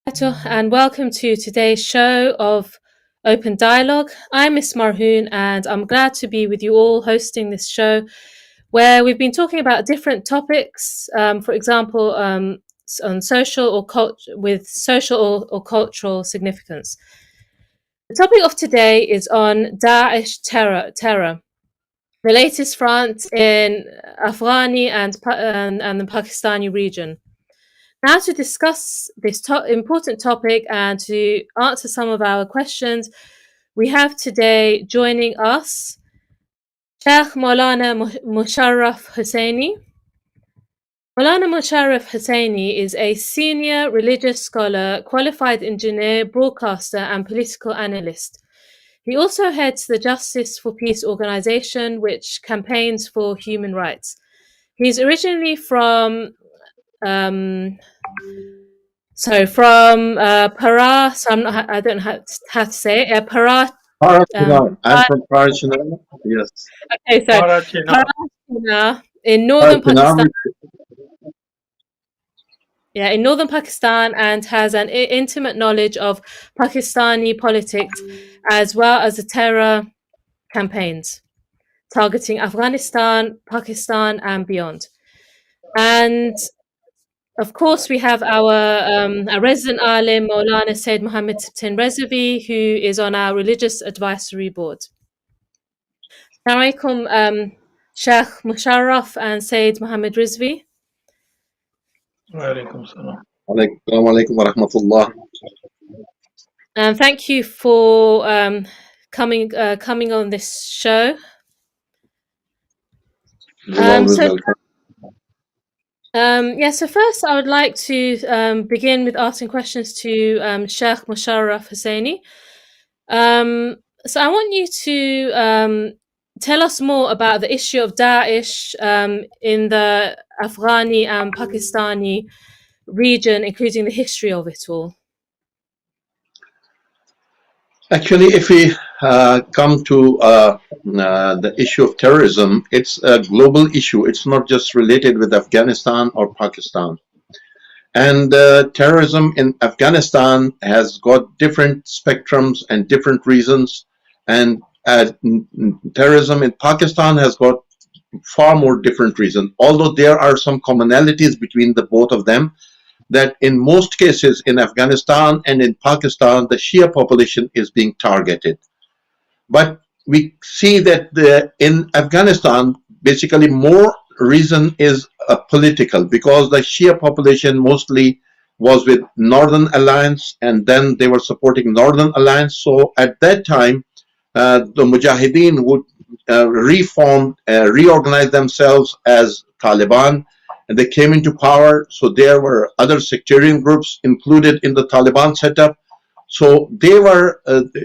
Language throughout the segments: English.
And welcome to today's show of Open Dialogue. I'm Miss Marhoon and I'm glad to be with you all hosting this show where we've been talking about different topics, for example, on social or with social or cultural significance. The topic of today is on Daesh terror, the latest front in Afghani and the Pakistani region. Now to discuss this important topic and to answer some of our questions, we have today joining us Sheikh Molana Musharaf Hussaini. Molana Musharaf Hussaini is a senior religious scholar, qualified engineer, broadcaster and political analyst. He also heads the Justice for Peace organization, which campaigns for human rights. He's originally from Para. So I don't know how to say it. Para. I'm from Parachinar. Yes. Okay, so Parachinar in northern Pakistan. Yeah, in northern Pakistan, and has an intimate knowledge of Pakistani politics as well as the terror campaigns targeting Afghanistan, Pakistan, and beyond. And of course, we have our resident alim, Maulana Syed Muhammad Rizvi, who is on our religious advisory board. Assalamu alaikum, Sheikh Musharaf and Syed Muhammad Rizvi. Walaikum salam. Alaikum wa rahmatullah. And thank you for coming on this show. So first I would like to begin with asking questions to Sheikh Musharaf Hussaini. So I want you to tell us more about the issue of Daesh in the Afghani and Pakistani region, including the history of it all. Actually, if we come to the issue of terrorism, it's a global issue. It's not just related with Afghanistan or Pakistan. And terrorism in Afghanistan has got different spectrums and different reasons. And terrorism in Pakistan has got far more different reasons. Although there are some commonalities between the both of them, that in most cases in Afghanistan and in Pakistan, the Shia population is being targeted. But we see that in Afghanistan, basically more reason is political, because the Shia population mostly was with Northern Alliance, and then they were supporting Northern Alliance. So at that time, the Mujahideen would reorganize themselves as Taliban, and they came into power. So there were other sectarian groups included in the Taliban setup. So they were,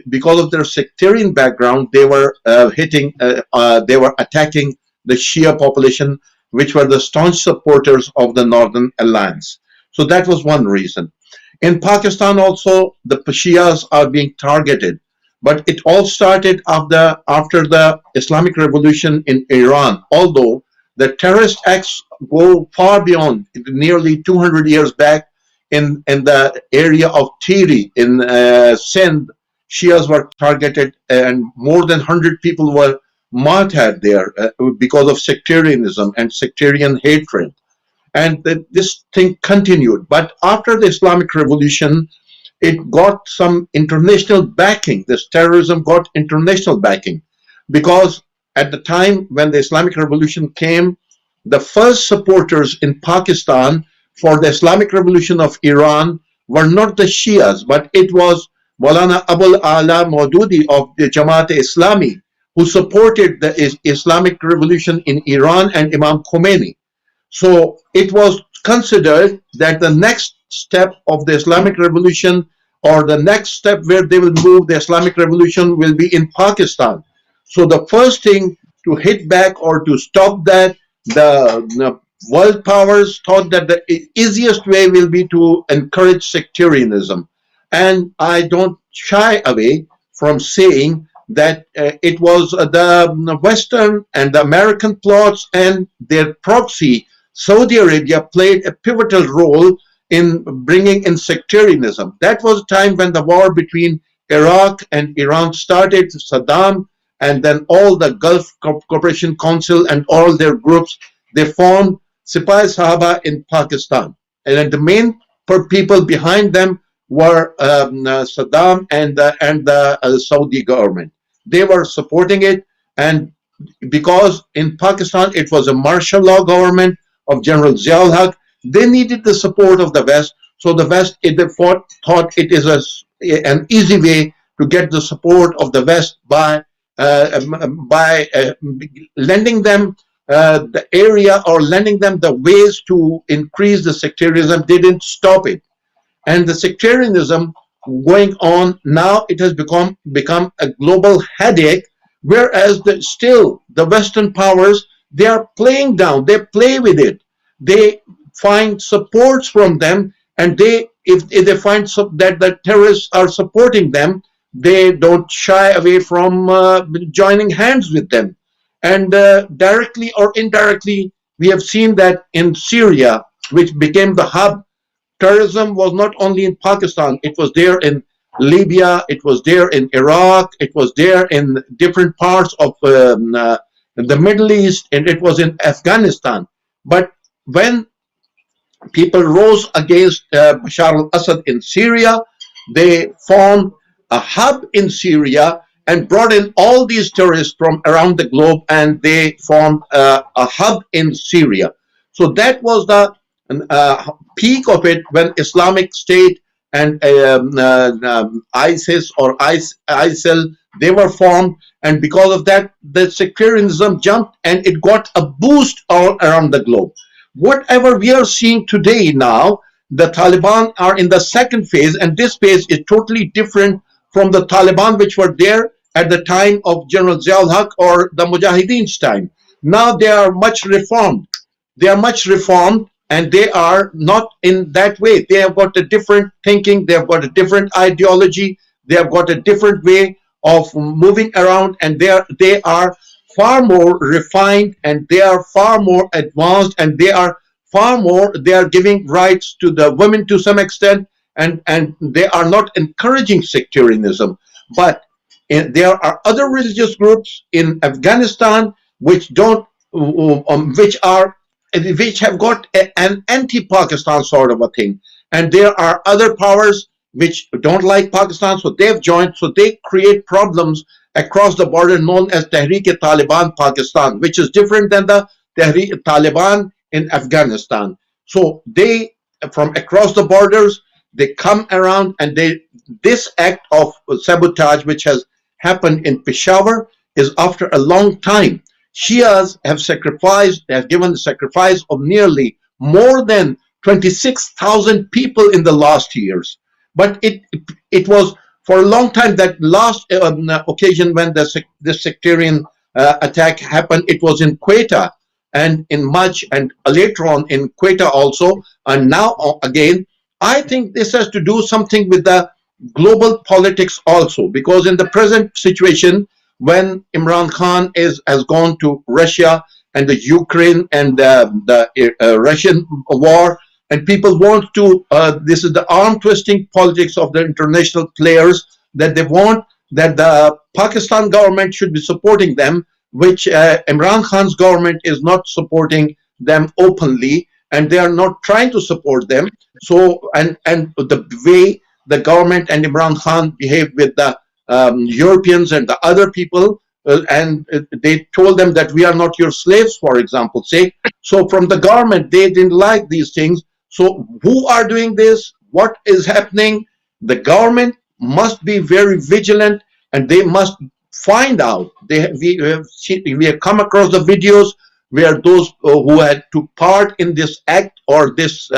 because of their sectarian background, they were attacking the Shia population, which were the staunch supporters of the Northern Alliance. So that was one reason. In Pakistan also, the Shias are being targeted. But it all started after the Islamic Revolution in Iran, although the terrorist acts go far beyond, nearly 200 years back. In the area of Tiri in Sindh, Shias were targeted and more than 100 people were martyred there because of sectarianism and sectarian hatred. And this thing continued. But after the Islamic Revolution, it got some international backing. This terrorism got international backing, because at the time when the Islamic Revolution came, the first supporters in Pakistan for the Islamic Revolution of Iran were not the Shias, but it was Molana Abul Ala Maududi of the Jamaat Islami, who supported the Islamic Revolution in Iran, and Imam Khomeini. So it was considered that the next step of the Islamic Revolution, or the next step where they will move the Islamic Revolution, will be in Pakistan. So the first thing to hit back or to stop that, the world powers thought that the easiest way will be to encourage sectarianism. And I don't shy away from saying that it was the Western and the American plots and their proxy, Saudi Arabia, played a pivotal role in bringing in sectarianism. That was a time when the war between Iraq and Iran started, Saddam, and then all the Gulf Cooperation Council and all their groups, they formed Sipai Sahaba in Pakistan. And the main people behind them were Saddam and the Saudi government. They were supporting it, and because in Pakistan it was a martial law government of General Ziaul Haq, they needed the support of the West. So the West thought it is an easy way to get the support of the West by lending them the area or lending them the ways to increase the sectarianism. They didn't stop it. And the sectarianism going on now, it has become a global headache, whereas still the Western powers, they are playing down, they play with it. They find supports from them, and if they find that the terrorists are supporting them, they don't shy away from joining hands with them. And directly or indirectly, we have seen that in Syria, which became the hub, terrorism was not only in Pakistan, it was there in Libya, it was there in Iraq, it was there in different parts of the Middle East, and it was in Afghanistan. But when people rose against Bashar al-Assad in Syria, they formed a hub in Syria and brought in all these terrorists from around the globe, and they formed a hub in Syria. So that was the peak of it when Islamic State and ISIS or ISIL, they were formed, and because of that, the sectarianism jumped and it got a boost all around the globe. Whatever we are seeing today now, the Taliban are in the second phase, and this phase is totally different from the Taliban which were there at the time of General Ziaul Haq or the Mujahideen's time. Now they are much reformed. They are much reformed, and they are not in that way. They have got a different thinking, they have got a different ideology, they have got a different way of moving around, and they are far more refined, and they are far more advanced, and they are giving rights to the women to some extent, and they are not encouraging sectarianism. But there are other religious groups in Afghanistan which have got an anti-Pakistan sort of a thing, and there are other powers which don't like Pakistan, so they've joined, so they create problems across the border known as Tehreek-e-Taliban Pakistan, which is different than the Tehreek-e-Taliban in Afghanistan. So they, from across the borders, they come around, and this act of sabotage which has happened in Peshawar is after a long time. Shias have given the sacrifice of nearly more than 26,000 people in the last years. But it was for a long time. That last occasion when the sectarian attack happened, it was in Quetta and in Maj, and later on in Quetta also, and now again. I think this has to do something with the global politics also, because in the present situation, when Imran Khan has gone to Russia and the Ukraine and the Russian war, and people want to, this is the arm twisting politics of the international players, that they want that the Pakistan government should be supporting them, which Imran Khan's government is not supporting them openly, and they are not trying to support them. So, and the way the government and Imran Khan behaved with the Europeans and the other people, and they told them that we are not your slaves, for example, say. So from the government, they didn't like these things. So who are doing this? What is happening? The government must be very vigilant, and they must find out. We have come across the videos where those who had took part in this act or this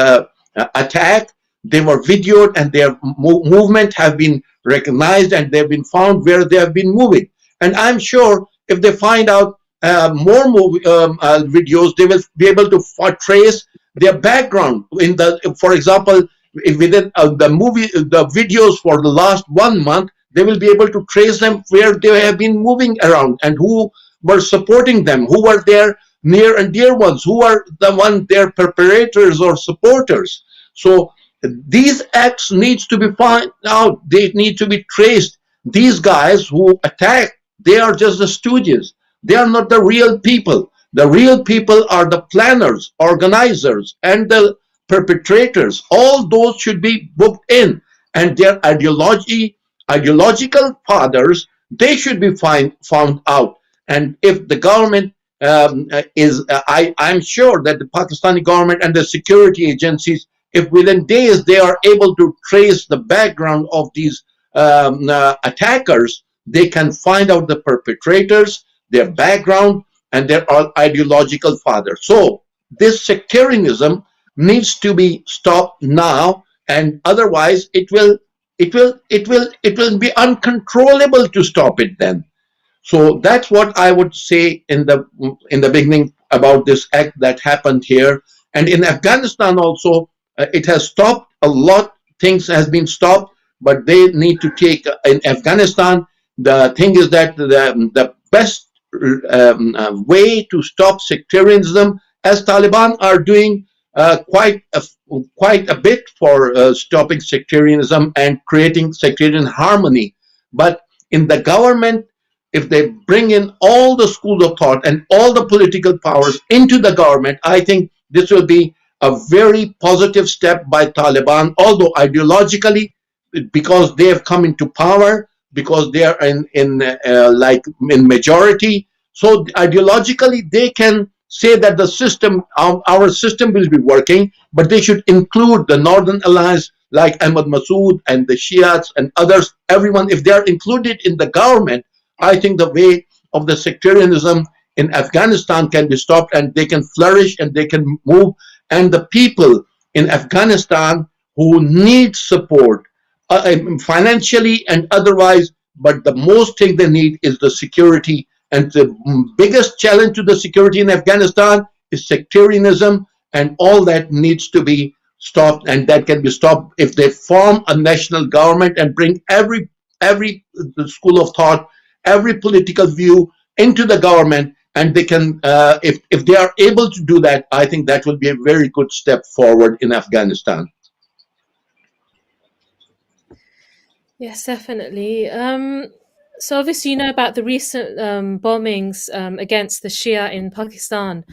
attack, they were videoed, and their movement have been recognized, and they've been found where they have been moving. And I'm sure if they find out more videos, they will be able to trace their background. For example, within the videos for the last 1 month, they will be able to trace them where they have been moving around and who were supporting them, who were their near and dear ones, who are their preparators or supporters. So these acts needs to be found out. They need to be traced. These guys who attack, they are just the stooges. They are not the real people. The real people are the planners, organizers, and the perpetrators. All those should be booked in, and their ideological fathers, they should be found out. And if the government I'm sure that the Pakistani government and the security agencies, if within days they are able to trace the background of these attackers, they can find out the perpetrators, their background, and their ideological father. So this sectarianism needs to be stopped now, and otherwise it will be uncontrollable to stop it then. So that's what I would say in the beginning about this act that happened here. And in Afghanistan also, it has stopped a lot. Things has been stopped, but they need to take in Afghanistan. The thing is that the best way to stop sectarianism, as Taliban are doing quite a bit for stopping sectarianism and creating sectarian harmony. But in the government, if they bring in all the schools of thought and all the political powers into the government, I think this will be a very positive step by Taliban, although ideologically, because they have come into power, because they are in majority, so ideologically they can say that the system, our system will be working, but they should include the Northern Alliance like Ahmad Massoud and the Shias and others, everyone, if they are included in the government, I think the way of the sectarianism in Afghanistan can be stopped and they can flourish and they can move. And the people in Afghanistan who need support financially and otherwise, but the most thing they need is the security. And the biggest challenge to the security in Afghanistan is sectarianism, and all that needs to be stopped, and that can be stopped if they form a national government and bring every school of thought, every political view into the government, and they can, if they are able to do that, I think that will be a very good step forward in Afghanistan. Yes, definitely. So obviously you know about the recent bombings against the Shia in Pakistan.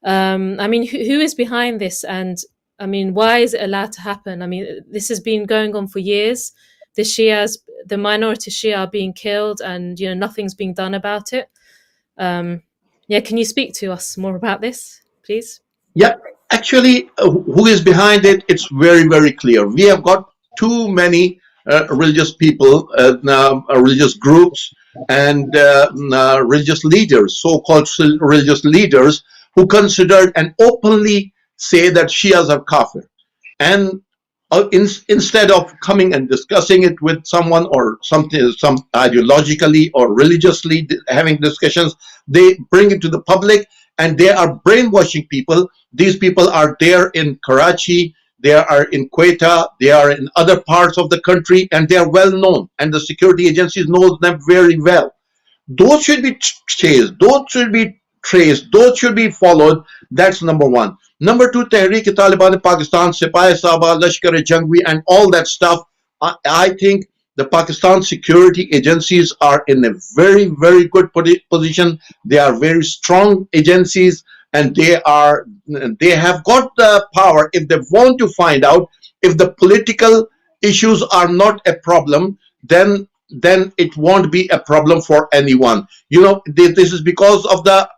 I mean, who is behind this? And I mean, why is it allowed to happen? I mean, this has been going on for years. The Shias, the minority Shia are being killed and, you know, nothing's being done about it. Yeah, can you speak to us more about this, please? Yeah, actually, who is behind it? It's very, very clear. We have got too many religious people, religious groups, and religious leaders, so-called religious leaders, who considered and openly say that Shias are kafir. And instead of coming and discussing it with someone or something, some ideologically or religiously having discussions, they bring it to the public and they are brainwashing people. These people are there in Karachi, they are in Quetta, they are in other parts of the country, and they are well known, and the security agencies know them very well. Those should be chased, those should be traced, those should be followed. That's number one. Number two, Tehreek-e-Taliban in Pakistan, Sepah-e-Sahaba, Lashkar-e-Jangvi, and all that stuff. I think the Pakistan security agencies are in a very, very good position. They are very strong agencies, and they have got the power. If they want to find out if the political issues are not a problem, then it won't be a problem for anyone. You know, this is because of the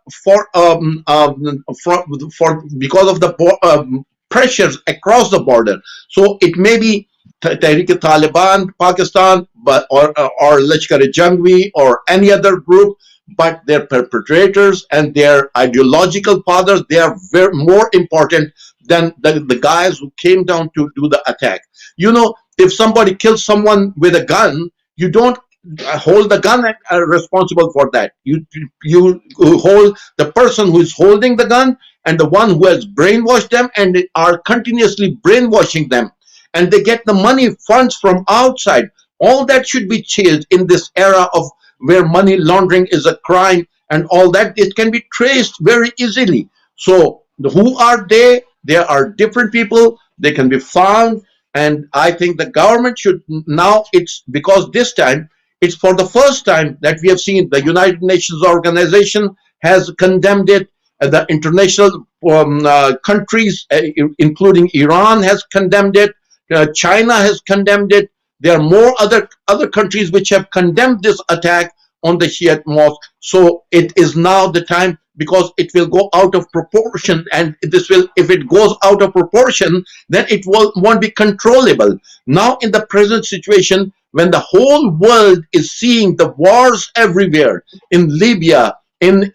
because of the pressures across the border. So it may be Tehreek-e-Taliban Pakistan, or Lashkar-e-Jangvi or any other group, but their perpetrators and their ideological fathers, they are very more important than the guys who came down to do the attack. You know, if somebody kills someone with a gun, you don't hold the gun responsible for that. You hold the person who is holding the gun and the one who has brainwashed them and are continuously brainwashing them, and they get the money funds from outside. All that should be changed in this era of where money laundering is a crime and all that. It can be traced very easily. So who are they? There are different people. They can be found, And I think the government should now, it's because this time, it's for the first time that we have seen the United Nations organization has condemned it. The international countries, including Iran, has condemned it. China has condemned it. There are more other countries which have condemned this attack on the Shiite mosque. So it is now the time, because it will go out of proportion, and this will, if it goes out of proportion, then it won't be controllable. Now, in the present situation, when the whole world is seeing the wars everywhere, in Libya, in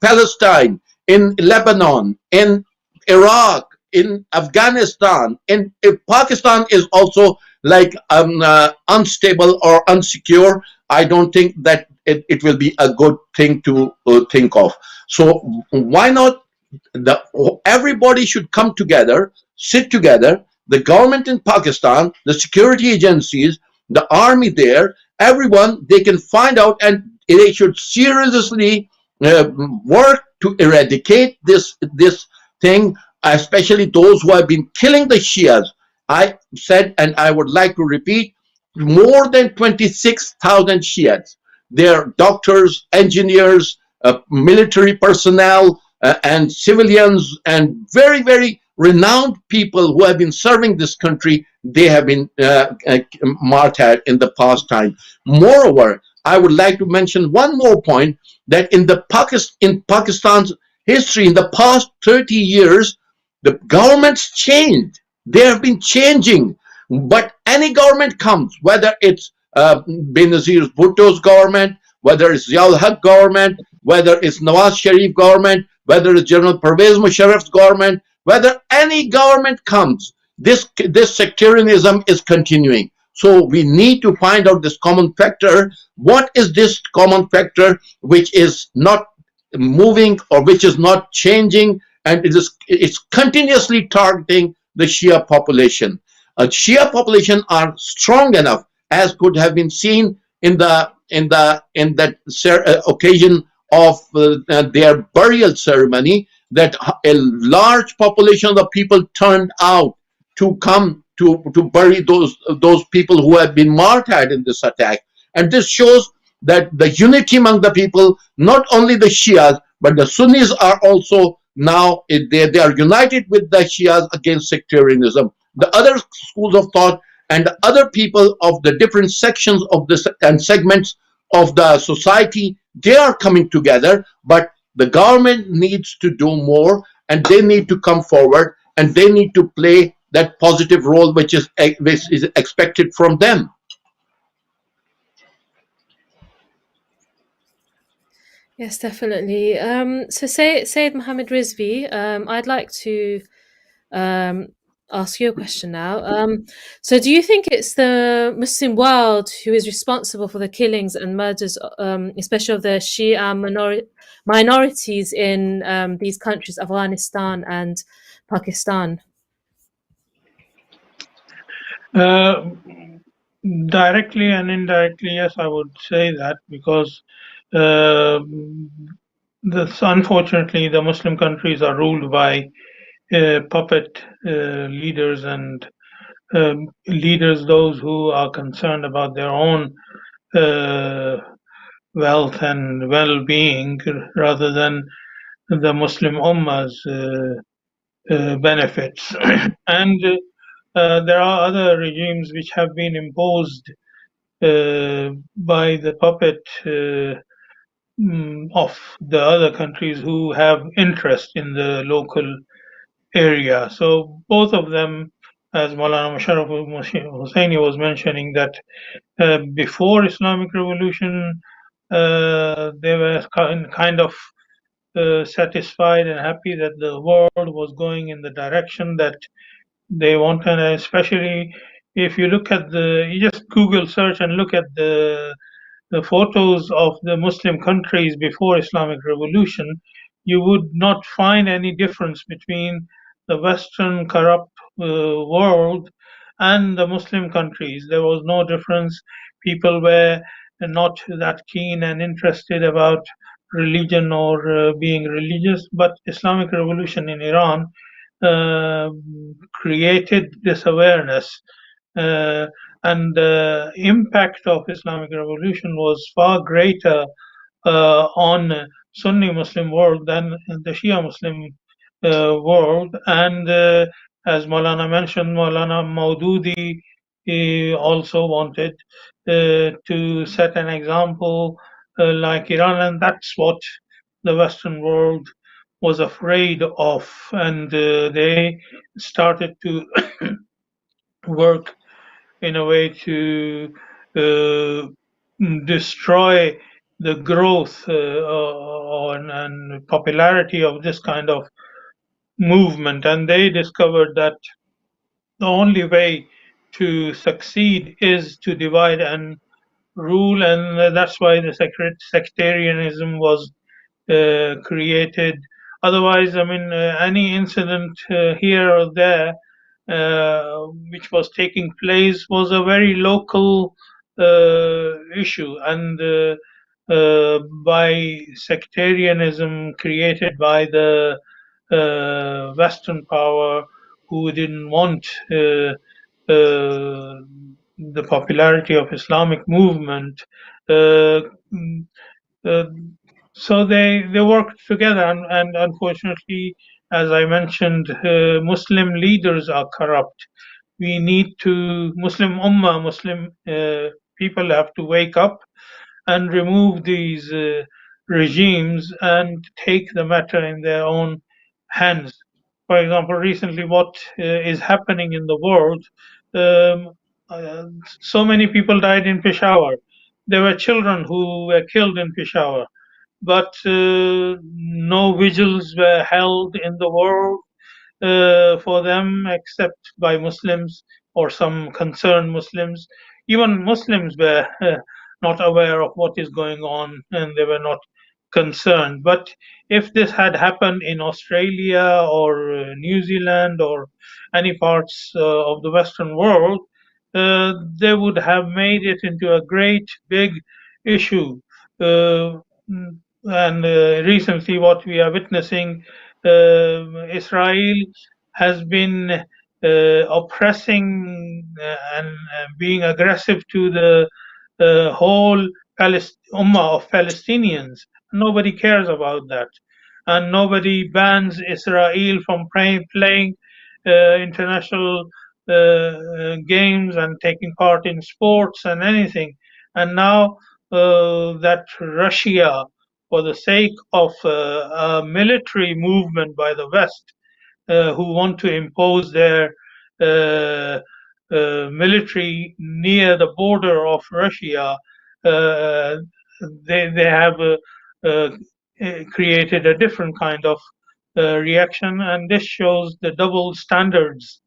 Palestine, in Lebanon, in Iraq, in Afghanistan, in if Pakistan is also like unstable or unsecure, I don't think that it will be a good thing to think of. So why not? Everybody should come together, sit together. The government in Pakistan, the security agencies, the army there, everyone, they can find out, and they should seriously work to eradicate this thing, especially those who have been killing the Shias. I said, and I would like to repeat, more than 26,000 Shias. They're doctors, engineers, military personnel, and civilians, and very, very renowned people who have been serving this country. They have been martyred in the past time. Moreover, I would like to mention one more point, that in Pakistan's history, in the past 30 years, the governments changed. They have been changing. But any government comes, whether it's Benazir Bhutto's government, whether it's Ziaul Haq government, whether it's Nawaz Sharif government, whether it's General Pervez Musharraf's government, whether any government comes, this sectarianism is continuing. So we need to find out this common factor. What is this common factor which is not moving, or which is not changing, and it's continuously targeting the Shia population? Shia population are strong enough, as could have been seen in that occasion of their burial ceremony, that a large population of the people turned out to come to bury those people who have been martyred in this attack. And this shows that the unity among the people, not only the Shias, but the Sunnis are also now, they are united with the Shias against sectarianism. The other schools of thought and the other people of the different sections of this and segments of the society, they are coming together, but the government needs to do more, and they need to come forward, and they need to play that positive role which is expected from them. Yes, definitely. So, Sayyid Mohammed Rizvi, I'd like to ask you a question now. So, do you think it's the Muslim world who is responsible for the killings and murders, especially of the Shia minorities in these countries, Afghanistan and Pakistan? Directly and indirectly, yes, I would say that, because unfortunately the Muslim countries are ruled by puppet leaders, and leaders those who are concerned about their own wealth and well-being rather than the Muslim Ummah's benefits. And there are other regimes which have been imposed by the puppet of the other countries who have interest in the local area. So both of them, as Maulana Musharaf Hussaini was mentioning, that before Islamic Revolution, they were kind of satisfied and happy that the world was going in the direction that they want, and especially if you look at you just Google search and look at the photos of the Muslim countries before Islamic Revolution, you would not find any difference between the Western corrupt world and the Muslim countries. There was no difference. People were not that keen and interested about religion or being religious, but Islamic Revolution in Iran created this awareness, and the impact of Islamic revolution was far greater on Sunni Muslim world than the Shia Muslim world. And as Maulana mentioned, Maulana Maududi, he also wanted to set an example like Iran, and that's what the Western world was afraid of, and they started to work in a way to uh, destroy the growth and popularity of this kind of movement. And they discovered that the only way to succeed is to divide and rule, and that's why the sectarianism was created. Otherwise, I mean, any incident here or there which was taking place was a very local issue, and by sectarianism created by the Western power, who didn't want the popularity of Islamic movement. Uh, uh, so they worked together, and unfortunately, as I mentioned, Muslim leaders are corrupt. We need to Muslim Ummah, Muslim people have to wake up and remove these regimes and take the matter in their own hands. For example, recently, what is happening in the world? Um, uh, so many people died in Peshawar. There were children who were killed in Peshawar, but no vigils were held in the world for them except by Muslims or some concerned Muslims. Even Muslims were not aware of what is going on, and they were not concerned. But if this had happened in Australia or New Zealand or any parts of the Western world, they would have made it into a great big issue. Uh, and recently, what we are witnessing, Israel has been oppressing and being aggressive to the whole Ummah of Palestinians. Nobody cares about that. And nobody bans Israel from playing international games and taking part in sports and anything. And now that Russia, for the sake of a military movement by the West, who want to impose their uh, military near the border of Russia, uh, they have uh, created a different kind of reaction, and this shows the double standards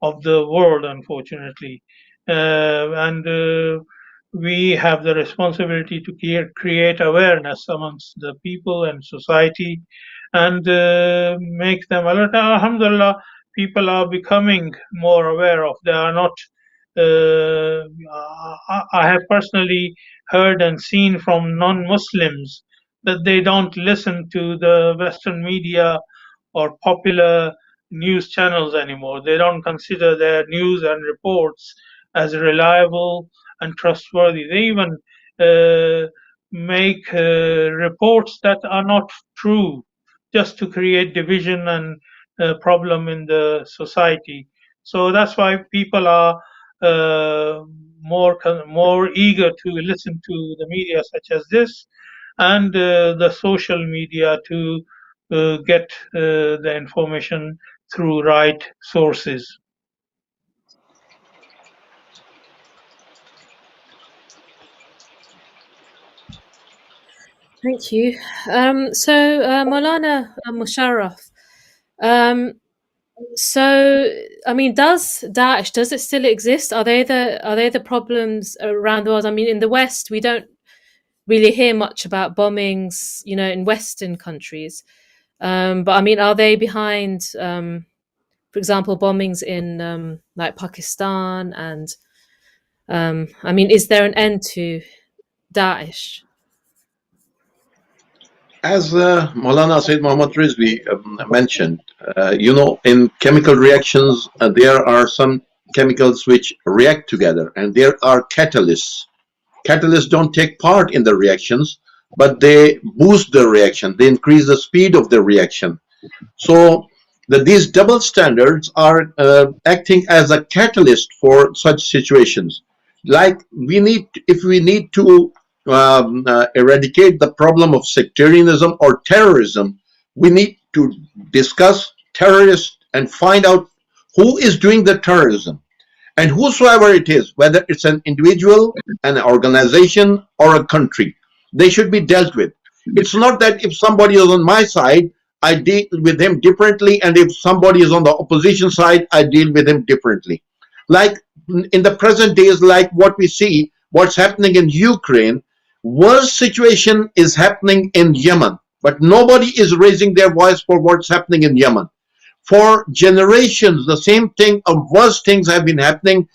of the world, unfortunately. And we have the responsibility to create awareness amongst the people and society, and make them alert. Alhamdulillah, people are becoming more aware of. They are not. I have personally heard and seen from non-Muslims that they don't listen to the Western media or popular news channels anymore. They don't consider their news and reports as reliable and trustworthy. They even make reports that are not true, just to create division and problem in the society. So that's why people are uh, more eager to listen to the media such as this, and the social media to get the information through right sources. Thank you. Maulana Musharaf, um, so I mean, does Daesh, does it still exist? Are they the problems around the world? I mean, in the West, we don't really hear much about bombings, you know, in Western countries. But I mean, are they behind, for example, bombings in like Pakistan? And I mean, is there an end to Daesh? As Molana Said Muhammad Rizvi mentioned, in chemical reactions, there are some chemicals which react together, and there are catalysts. Catalysts don't take part in the reactions, but they boost the reaction, they increase the speed of the reaction. So these double standards are acting as a catalyst for such situations. Like if we need to eradicate the problem of sectarianism or terrorism, we need to discuss terrorists and find out who is doing the terrorism. And whosoever it is, whether it's an individual, an organization, or a country, they should be dealt with. It's not that if somebody is on my side, I deal with him differently, and if somebody is on the opposition side, I deal with him differently. Like in the present days, like what we see, what's happening in Ukraine, worse situation is happening in Yemen, but nobody is raising their voice for what's happening in Yemen. For generations, the same thing of worse things have been happening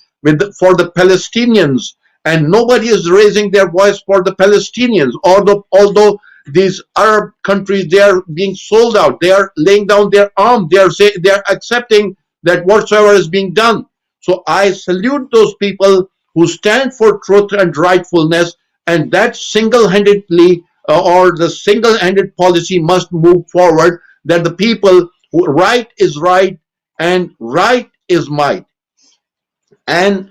for the Palestinians, and nobody is raising their voice for the Palestinians. Although these Arab countries, they are being sold out, they are laying down their arms, they are accepting that whatsoever is being done. So I salute those people who stand for truth and rightfulness, and that single-handedly or the single-handed policy must move forward, that the people right is right and right is might, and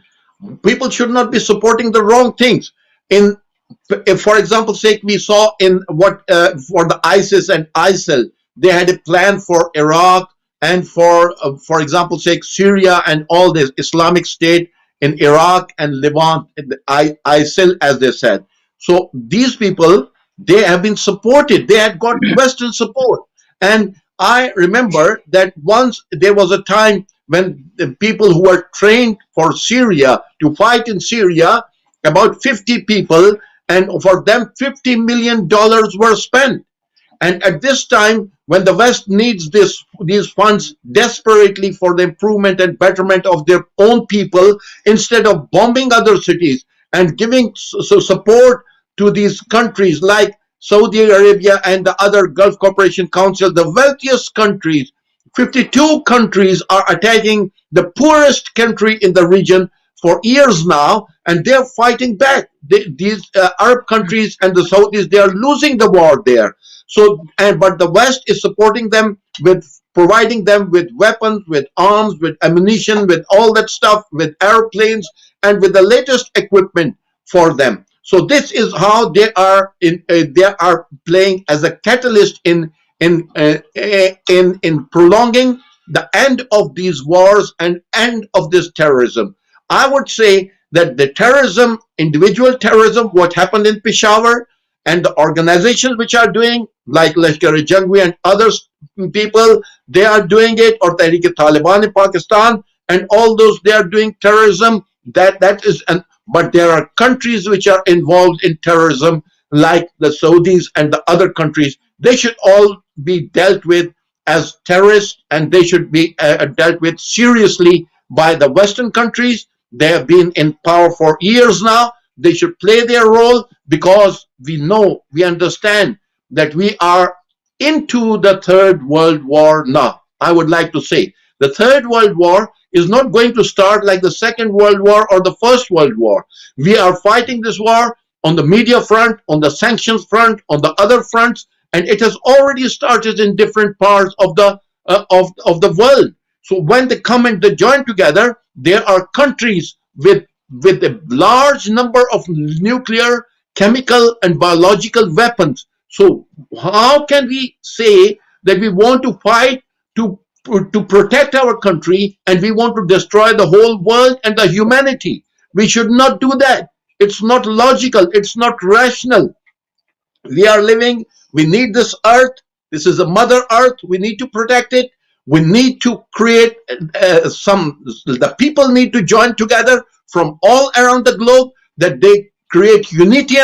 people should not be supporting the wrong things. If, for example's sake, we saw in what for the ISIS and ISIL, they had a plan for Iraq and for example's sake, Syria and all this Islamic State in Iraq and Levant, ISIL as they said. So these people, they have been supported, they had got Western support. And I remember that once there was a time when the people who were trained for Syria to fight in Syria, about 50 people, and for them $50 million were spent. And at this time, when the West needs these funds desperately for the improvement and betterment of their own people, instead of bombing other cities and giving support to these countries like Saudi Arabia and the other Gulf Cooperation Council, the wealthiest countries, 52 countries are attacking the poorest country in the region for years now, and they're fighting back. These Arab countries and the Saudis, they are losing the war there. So, but the West is supporting them with providing them with weapons, with arms, with ammunition, with all that stuff, with airplanes, and with the latest equipment for them. So this is how they are playing as a catalyst in prolonging the end of these wars and end of this terrorism. I would say that the terrorism, individual terrorism, what happened in Peshawar, and the organizations which are doing, like Lashkar-e-Jhangvi and others people, they are doing it, or Tehreek-e-Taliban in Pakistan, and all those, they are doing terrorism. That is an But there are countries which are involved in terrorism, like the Saudis and the other countries. They should all be dealt with as terrorists, and they should be dealt with seriously by the Western countries. They have been in power for years now. They should play their role, because we know, we understand that we are into the Third World War now. I would like to say the Third World War is not going to start like the Second World War or the First World War. We are fighting this war on the media front, on the sanctions front, on the other fronts, and it has already started in different parts of the world. So when they come and they join together, there are countries with a large number of nuclear, chemical, and biological weapons. So how can we say that we want to fight to protect our country, and we want to destroy the whole world and the humanity? We should not do that. It's not logical. It's not rational. We are living, we need this earth. This is a mother earth. We need to protect it. We need to create the people need to join together from all around the globe, that they create unity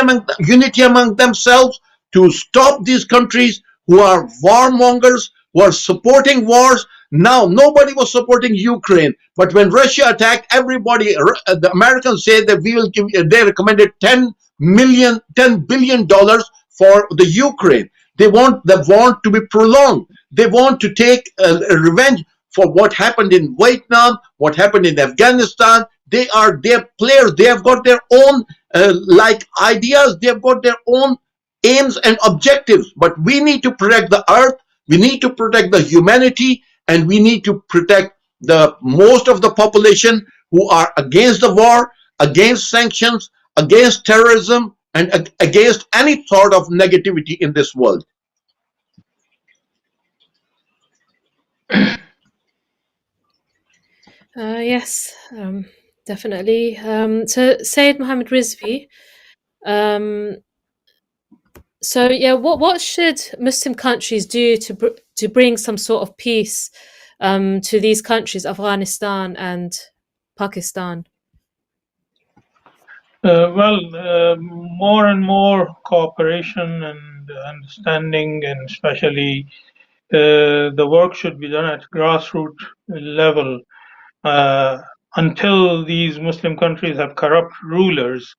among themselves to stop these countries who are warmongers, who are supporting wars. Now, nobody was supporting Ukraine, but when Russia attacked, everybody, the Americans said that we will give, they recommended $10 billion for the Ukraine. They want the war to be prolonged. They want to take revenge for what happened in Vietnam, what happened in Afghanistan. They're players. They have got their own like ideas. They have got their own aims and objectives. But we need to protect the earth. We need to protect the humanity, and we need to protect the most of the population who are against the war, against sanctions, against terrorism, and against any sort of negativity in this world. Yes, definitely. So, Syed Muhammad Rizvi. Um, so, yeah, what should Muslim countries do to bring some sort of peace to these countries, Afghanistan and Pakistan? More and more cooperation and understanding, and especially the work should be done at grassroots level. Until these Muslim countries have corrupt rulers,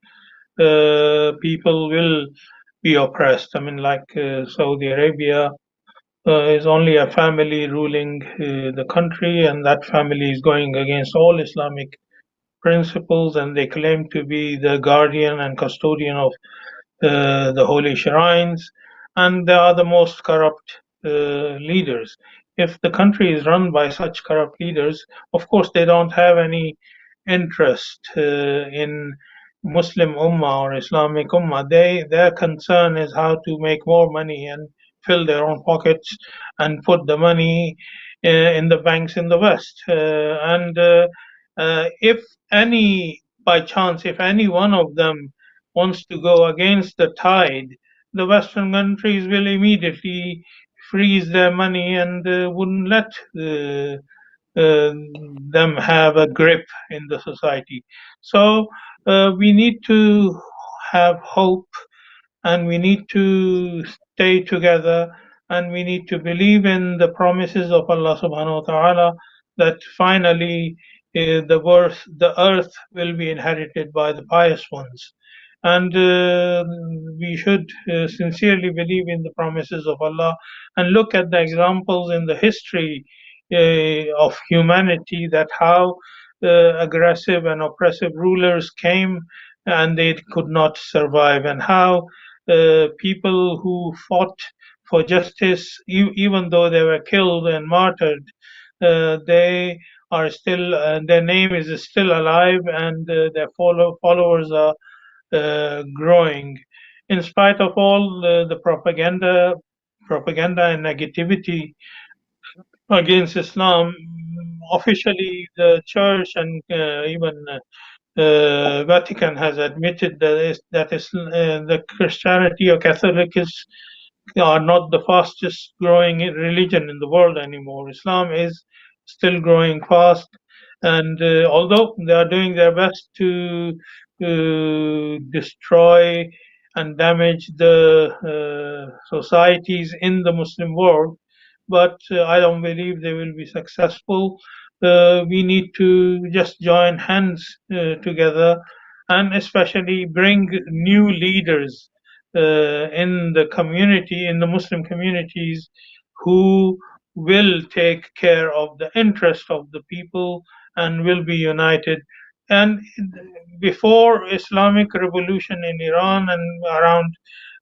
people will be oppressed. I mean, like Saudi Arabia is only a family ruling the country, and that family is going against all Islamic principles, and they claim to be the guardian and custodian of the holy shrines, and they are the most corrupt leaders. If the country is run by such corrupt leaders, of course they don't have any interest in Muslim Ummah or Islamic Ummah. Their concern is how to make more money and fill their own pockets and put the money in the banks in the West. If any, by chance, if any one of them wants to go against the tide, the Western countries will immediately freeze their money and wouldn't let them have a grip in the society. So we need to have hope, and we need to stay together, and we need to believe in the promises of Allah subhanahu wa ta'ala that finally the earth will be inherited by the pious ones. And we should sincerely believe in the promises of Allah and look at the examples in the history of humanity, that how aggressive and oppressive rulers came and they could not survive, and how people who fought for justice, even though they were killed and martyred, they are still, their name is still alive, and their followers are growing. In spite of all the propaganda and negativity against Islam, officially the church and even Vatican has admitted the Christianity or Catholics are not the fastest growing religion in the world anymore. Islam is still growing fast, and although they are doing their best to destroy and damage the societies in the Muslim world, but I don't believe they will be successful. We need to just join hands together, and especially bring new leaders in the community, in the Muslim communities, who will take care of the interest of the people and will be united. And before Islamic revolution in Iran, and around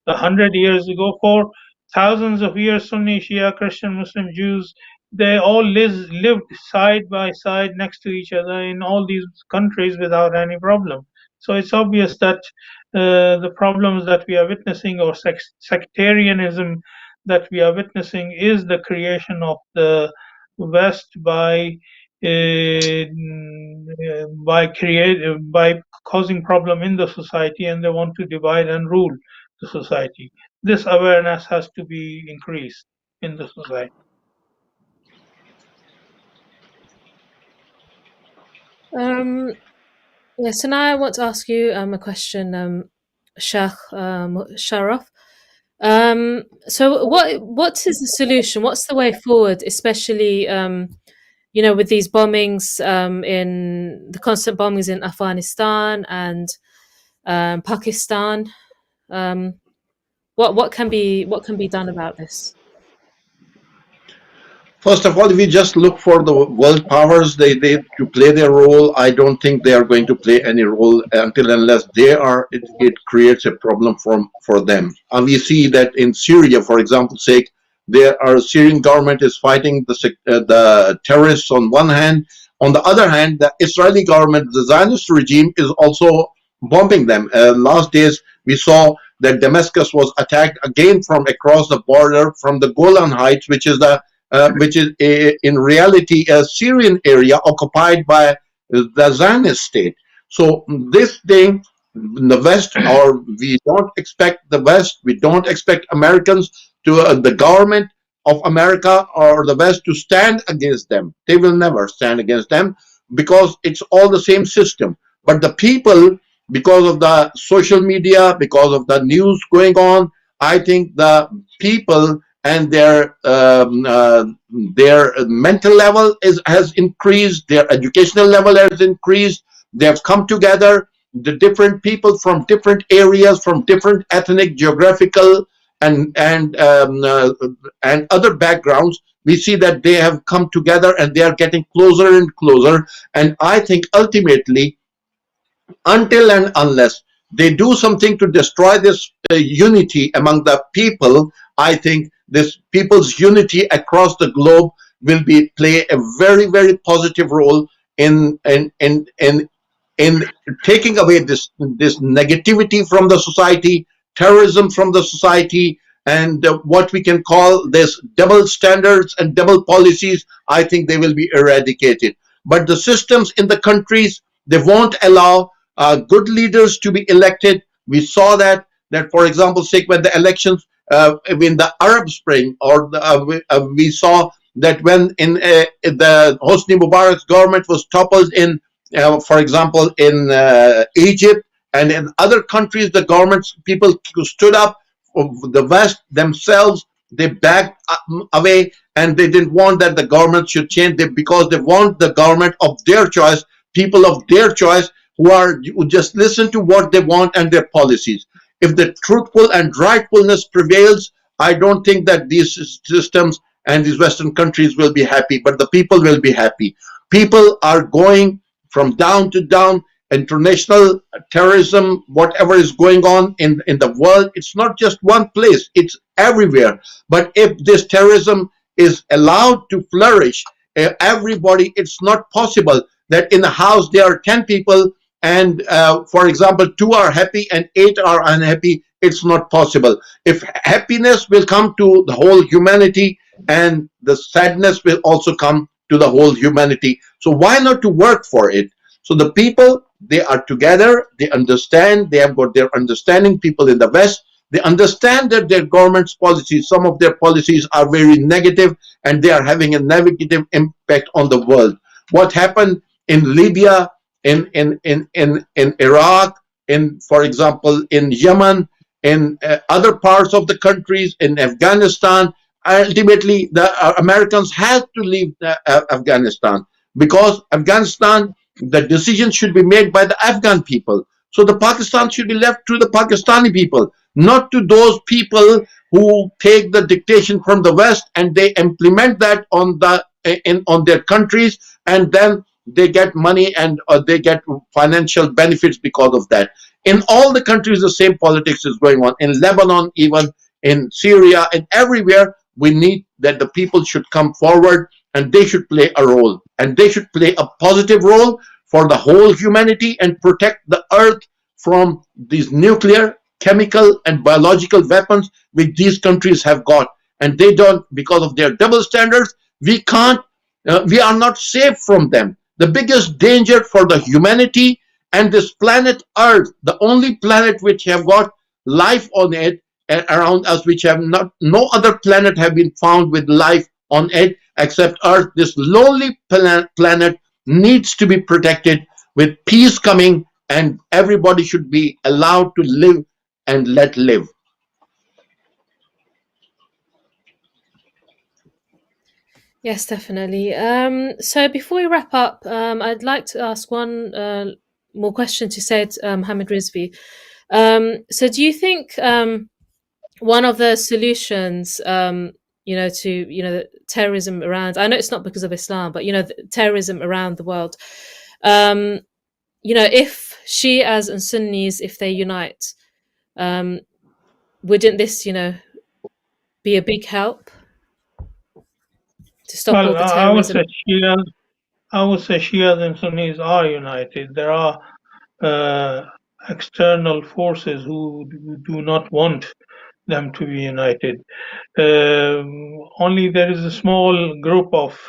100 years ago, for thousands of years, Sunni, Shia, Christian, Muslim, Jews, they all lived side by side next to each other in all these countries without any problem. So it's obvious that the problems that we are witnessing, or sectarianism that we are witnessing, is the creation of the West by causing problem in the society, and they want to divide and rule the society. This awareness has to be increased in the society. Yeah, so now I want to ask you a question, Sheikh Musharaf. So what is the solution? What's the way forward, especially with these bombings, in the constant bombings in Afghanistan and Pakistan? what can be done about this? First of all, if we just look for the world powers, they to play their role. I don't think they are going to play any role until unless they are. It creates a problem for them. And we see that in Syria, for example's sake, there are Syrian government is fighting the terrorists on one hand. On the other hand, the Israeli government, the Zionist regime, is also bombing them. Last days, we saw that Damascus was attacked again from across the border from the Golan Heights, which is in reality a Syrian area occupied by the Zionist state. So this thing, the West, or we don't expect the West, we don't expect Americans to, the government of America or the West to stand against them. They will never stand against them because it's all the same system. But the people, because of the social media, because of the news going on, I think the people and their mental level has increased, their educational level has increased. They have come together, the different people from different areas, from different ethnic, geographical, and other backgrounds. We see that they have come together and they are getting closer and closer. And I think ultimately, until and unless they do something to destroy this unity among the people, I think this people's unity across the globe will play a very, very positive role in taking away this negativity from the society, terrorism from the society, and what we can call this double standards and double policies. I think they will be eradicated. But the systems in the countries, they won't allow good leaders to be elected. We saw that for example, say when the elections in the Arab Spring, or we saw that when in the Hosni Mubarak's government was toppled in, for example, in Egypt and in other countries, the governments, people stood up. The West themselves, they backed away, and they didn't want that the government should change, because they want the government of their choice, people of their choice, who just listen to what they want and their policies. If the truthful and rightfulness prevails, I don't think that these systems and these Western countries will be happy, but the people will be happy. People are going from down to down. International terrorism, whatever is going on in the world, it's not just one place, it's everywhere. But if this terrorism is allowed to flourish, everybody, it's not possible that in a house there are 10 people and for example 2 are happy and 8 are unhappy. It's not possible. If happiness will come to the whole humanity, and the sadness will also come to the whole humanity, so why not to work for it? So the people, they are together, they understand, they have got their understanding. People in the West, they understand that their government's policies, some of their policies are very negative, and they are having a negative impact on the world. What happened in Libya, in Iraq, for example, in Yemen, in other parts of the countries, in Afghanistan, ultimately the Americans had to leave Afghanistan, because Afghanistan, the decision should be made by the Afghan people. So the Pakistan should be left to the Pakistani people, not to those people who take the dictation from the West and they implement that on their countries, and then they get money and they get financial benefits because of that. In all the countries, the same politics is going on. In Lebanon, even in Syria, and everywhere, we need that the people should come forward, and they should play a role, and they should play a positive role for the whole humanity and protect the earth from these nuclear, chemical, and biological weapons which these countries have got. And they don't, because of their double standards, we are not safe from them. The biggest danger for the humanity and this planet Earth, the only planet which have got life on it around us, which have no other planet have been found with life on it except Earth. This lonely planet needs to be protected with peace coming, and everybody should be allowed to live and let live. Yes, definitely. So before we wrap up, I'd like to ask one more question to Syed Mohammed Rizvi. So do you think one of the solutions, to terrorism around. I know it's not because of Islam, but terrorism around the world. If Shias and Sunnis, if they unite, wouldn't this, be a big help to stop all Well, the I would terrorism? say Shias and Sunnis are united. There are external forces who do not want them to be united. Only there is a small group of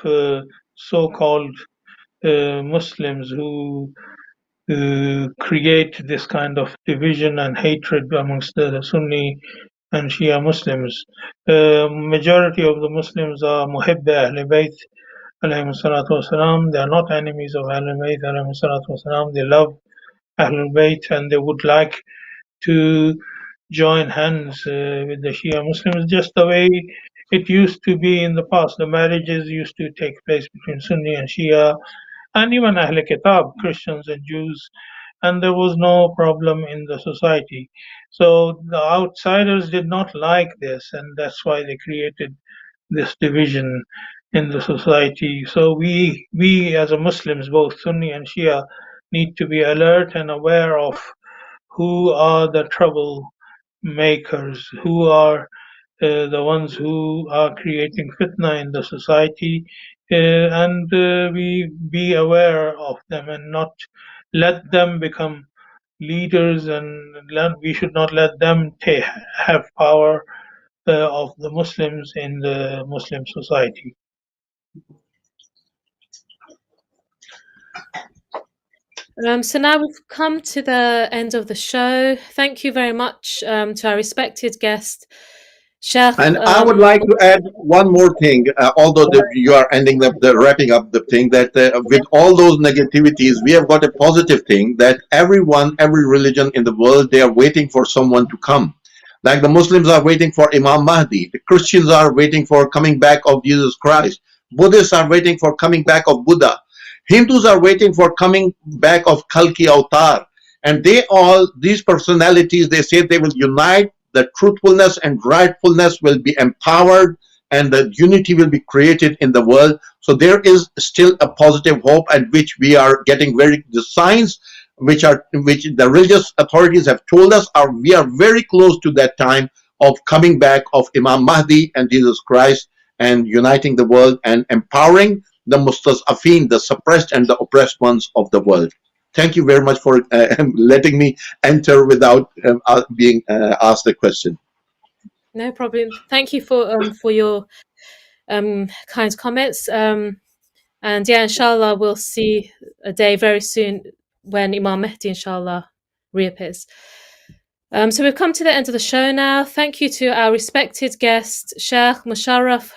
so-called Muslims who create this kind of division and hatred amongst the Sunni and Shia Muslims. Majority of the Muslims are Muhibba Ahlebait alayhim salatu wasalam. They are not enemies of Ahlebait alayhim salatu wasalam. They love Ahlul Bayt and they would like to join hands with the Shia Muslims just the way it used to be in the past. The marriages used to take place between Sunni and Shia and even Ahl Kitab, Christians and Jews, and there was no problem in the society. So the outsiders did not like this, and that's why they created this division in the society. So we as a Muslims, both Sunni and Shia, need to be alert and aware of who are the troublemakers, who are the ones who are creating fitna in the society, and we be aware of them and not let them become leaders, and we should not let them have power of the Muslims in the Muslim society. So now we've come to the end of the show. Thank you very much to our respected guest, Sheikh. And I would like to add one more thing, although you are ending wrapping up the thing, that with all those negativities, we have got a positive thing that every religion in the world, they are waiting for someone to come. Like the Muslims are waiting for Imam Mahdi, the Christians are waiting for coming back of Jesus Christ, Buddhists are waiting for coming back of Buddha, Hindus are waiting for coming back of Kalki Avatar. And these personalities, they say they will unite, the truthfulness and rightfulness will be empowered, and the unity will be created in the world. So there is still a positive hope, at which we are getting the signs which the religious authorities have told us we are very close to that time of coming back of Imam Mahdi and Jesus Christ, and uniting the world and empowering the mustazafin, the suppressed and the oppressed ones of the world. Thank you very much for letting me enter without being asked a question. No problem. Thank you for your kind comments. And yeah, inshallah, we'll see a day very soon when Imam Mahdi, inshallah, reappears. So we've come to the end of the show now. Thank you to our respected guest, Sheikh Musharaf